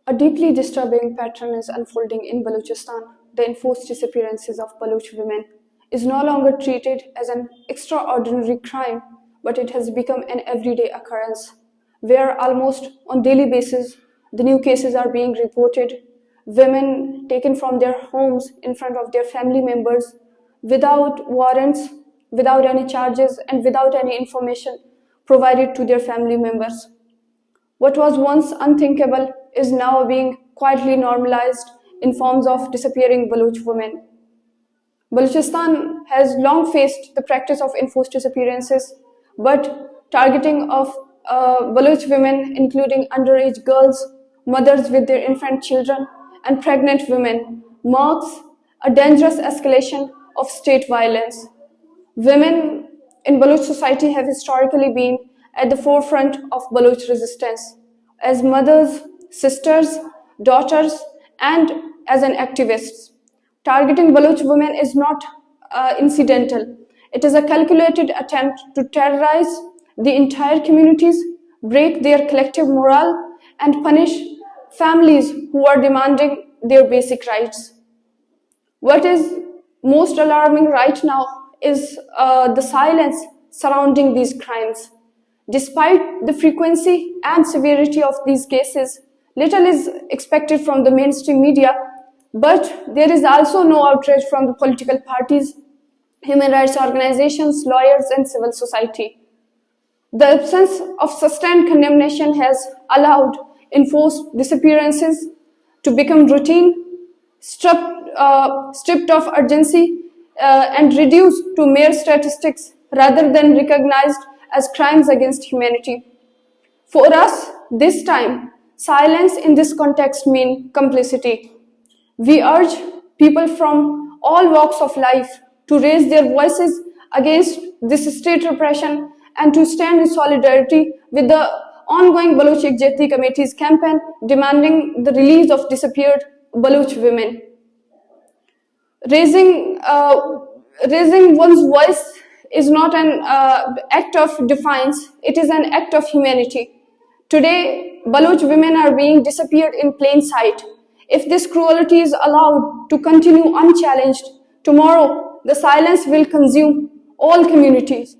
A deeply disturbing pattern is unfolding in Balochistan. The enforced disappearances of Baloch women is no longer treated as an extraordinary crime, but it has become an everyday occurrence, where almost on daily basis the new cases are being reported. Women taken from their homes in front of their family members without warrants, without any charges, and without any information provided to their family members. What was once unthinkable is now being quietly normalized in forms of disappearing Baloch women. Balochistan has long faced the practice of enforced disappearances, but targeting of Baloch women, including underage girls, mothers with their infant children, and pregnant women, marks a dangerous escalation of state violence. Women in Baloch society have historically been at the forefront of Baloch resistance as mothers, sisters, daughters, and as an activists. Targeting Baloch women is not incidental. It is a calculated attempt to terrorize the entire communities, break their collective morale, and punish families who are demanding their basic rights. What is most alarming right now is the silence surrounding these crimes. Despite the frequency and severity of these cases, little is expected from the mainstream media, but there is also no outrage from the political parties, human rights organizations, lawyers, and civil society. The absence of sustained condemnation has allowed enforced disappearances to become routine, stripped of urgency, and reduced to mere statistics rather than recognized as crimes against humanity. For us, this time, silence in this context means complicity. We urge people from all walks of life to raise their voices against this state repression and to stand in solidarity with the ongoing Baloch Ekjehti Committee's campaign demanding the release of disappeared Baloch women. Raising one's voice is not an act of defiance, it is an act of humanity. Today, Baloch women are being disappeared in plain sight. If this cruelty is allowed to continue unchallenged, tomorrow the silence will consume all communities.